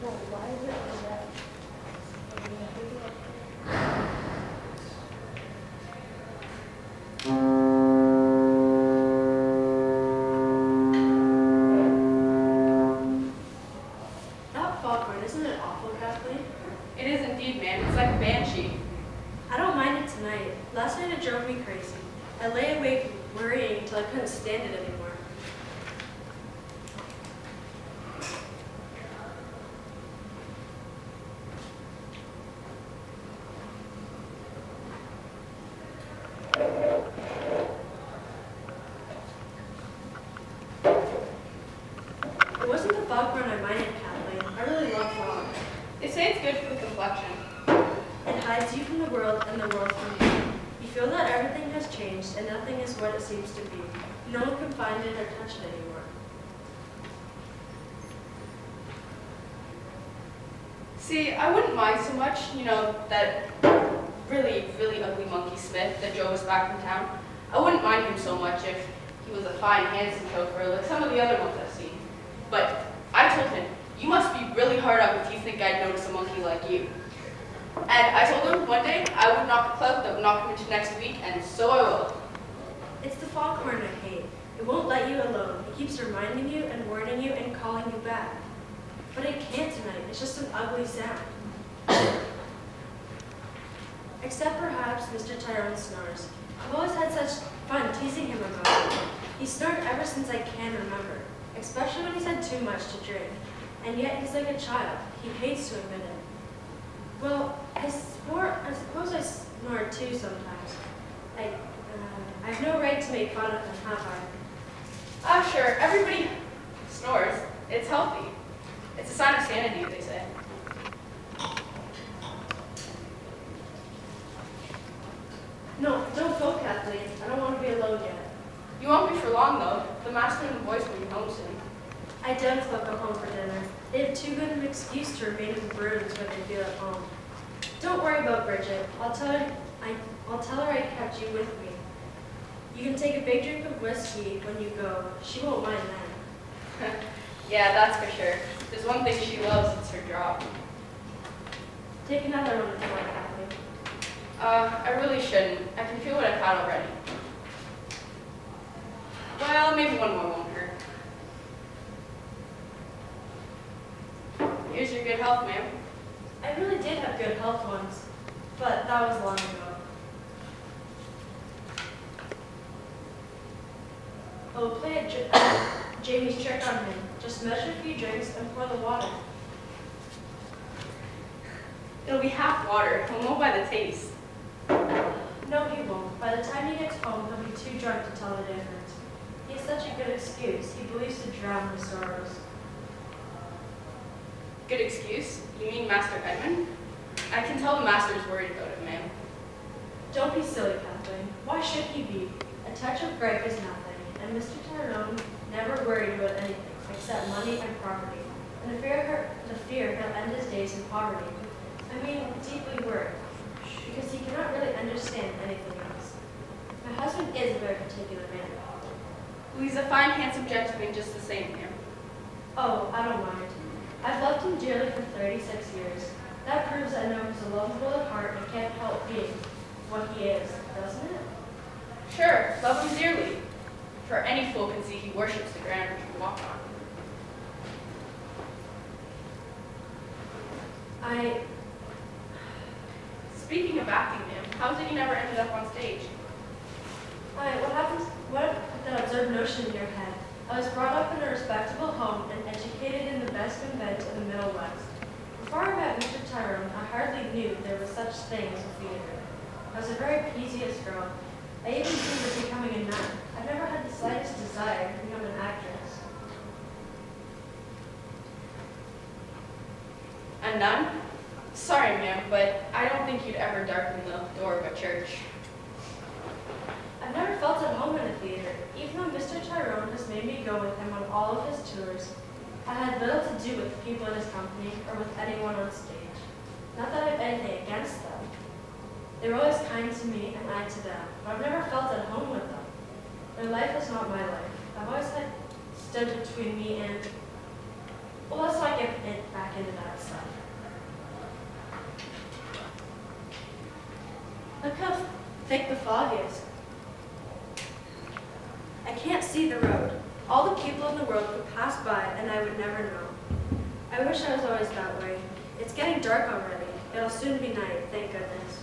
No, why is it red? That foghorn, isn't it awful, Kathleen? It is indeed, ma'am. It's like a banshee. I don't mind it tonight. Last night it drove me crazy. I lay awake worrying until I couldn't stand it anymore. It wasn't the foghorn I minded, Kathleen. I really love frogs. They say it's good for the complexion. It hides you from the world and the world from you. You feel that everything has changed and nothing is what it seems to be. No one can find it or touch it anymore. See, I wouldn't mind so much, that really, really ugly monkey Smith that drove us back from town. I wouldn't mind him so much if he was a fine, handsome chauffeur like some of the other ones I've seen. But I told him, you must be really hard up if you think I'd notice a monkey like you. And I told him one day I would knock a clout that would knock him into next week, and so I will. It's the foghorn I hate. It won't let you alone. It keeps reminding you and warning you and calling you back. But it can't tonight. It's just an ugly sound. Except perhaps Mr. Tyrone snores. I've always had such fun teasing him about it. He snored ever since I can remember, especially when he's had too much to drink. And yet he's like a child. He hates to admit it. Well, I suppose I snore too sometimes. I have no right to make fun of him, have I? I'm sure everybody snores. It's healthy. It's a sign of sanity, they say. No, don't go, Kathleen. I don't want to be alone yet. You won't be for long, though. The master and the boys will be home soon. I doubt they'll come home for dinner. They have too good an excuse to remain in the rooms when they feel at home. Don't worry about Bridget. I'll tell her I kept you with me. You can take a big drink of whiskey when you go. She won't mind then. Yeah, that's for sure. There's one thing she loves, it's her job. Take another one if you want, Kathleen. I really shouldn't. I can feel what I've had already. Well, maybe one more won't hurt. Here's your good health, ma'am. I really did have good health once, but that was long ago. Oh, play Jamie's trick on him. Just measure a few drinks and pour the water. It'll be half water. He'll know by the taste. No, he won't. By the time he gets home, he'll be too drunk to tell the difference. He has such a good excuse. He believes to drown his sorrows. Good excuse? You mean Master Edmund? I can tell the master's worried about it, ma'am. Don't be silly, Kathleen. Why should he be? A touch of gripe is nothing, and Mr. Tyrone never worried about anything except money and property. And the fear he'll end his days in poverty. I mean, deeply worried, because he cannot really understand anything else. My husband is a very particular man. Well, he's a fine, handsome gentleman just the same, ma'am. Oh, I don't mind. I've loved him dearly for 36 years. That proves I know he's a lovable at heart and can't help being what he is, doesn't it? Sure, love him dearly. For any fool can see he worships the ground we walk on. Speaking of acting, ma'am, how is it you never ended up on stage? What that absurd notion in your head? I was brought up in a respectable home and educated in the best convent of the Middle West. Before I met Mr. Tyrone, I hardly knew there was such thing as a theater. I was a very piteous girl. I even dreamed of becoming a nun. I've never had the slightest desire to become an actress. A nun? Sorry, ma'am, but I don't think you'd ever darken the door of a church. I've never felt at home in a theater. Even though Mr. Tyrone has made me go with him on all of his tours, I had little to do with the people in his company or with anyone on stage. Not that I have anything against them. They were always kind to me and I to them, but I've never felt at home with them. Their life is not my life. I've always had stood between me and... Well, let's not get back into that. foggiest. I can't see the road. All the people in the world could pass by and I would never know. I wish I was always that way. It's getting dark already. It'll soon be night, thank goodness.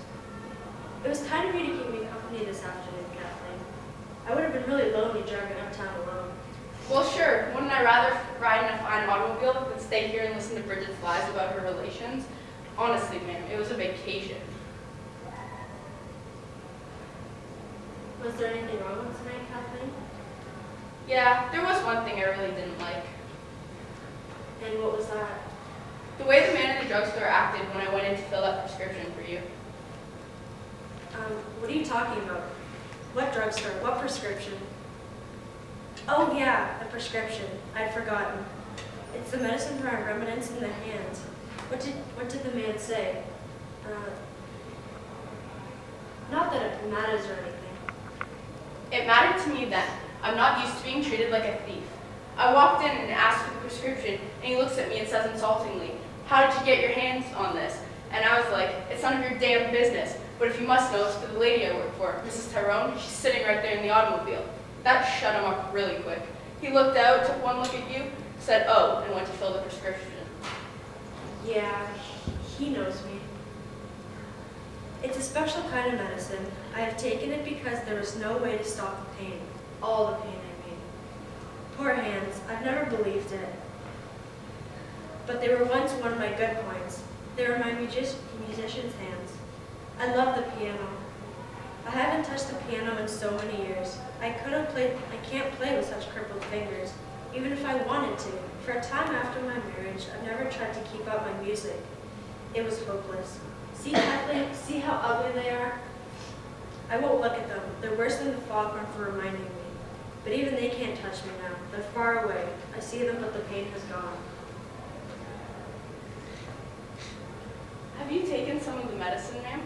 It was kind of you to keep me company this afternoon, Kathleen. I would have been really lonely driving uptown alone. Well, sure. Wouldn't I rather ride in a fine automobile than stay here and listen to Bridget's lies about her relations? Honestly, ma'am, it was a vacation. Was there anything wrong with tonight, Kathleen? Yeah, there was one thing I really didn't like. And what was that? The way the man in the drugstore acted when I went in to fill that prescription for you. What are you talking about? What drugstore? What prescription? Oh yeah, the prescription. I'd forgotten. It's the medicine for my remnants in the hands. What did the man say? Not that it matters or anything. It mattered to me then. I'm not used to being treated like a thief. I walked in and asked for the prescription, and he looks at me and says insultingly, "How did you get your hands on this?" And I was like, "It's none of your damn business. But if you must know, it's for the lady I work for, Mrs. Tyrone. She's sitting right there in the automobile." That shut him up really quick. He looked out, took one look at you, said, "Oh," and went to fill the prescription. Yeah, he knows me. It's a special kind of medicine. I have taken it because there was no way to stop the pain. All the pain, I mean. Poor hands. I've never believed it. But they were once one of my good points. They were my musician's hands. I love the piano. I haven't touched the piano in so many years. I can't play with such crippled fingers, even if I wanted to. For a time after my marriage, I've never tried to keep up my music. It was hopeless. See, Kathleen, see how ugly they are? I won't look at them. They're worse than the foghorn for reminding me. But even they can't touch me now. They're far away. I see them, but the pain has gone. Have you taken some of the medicine, ma'am?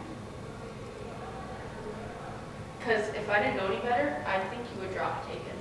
Because if I didn't know any better, I think you would drop taken.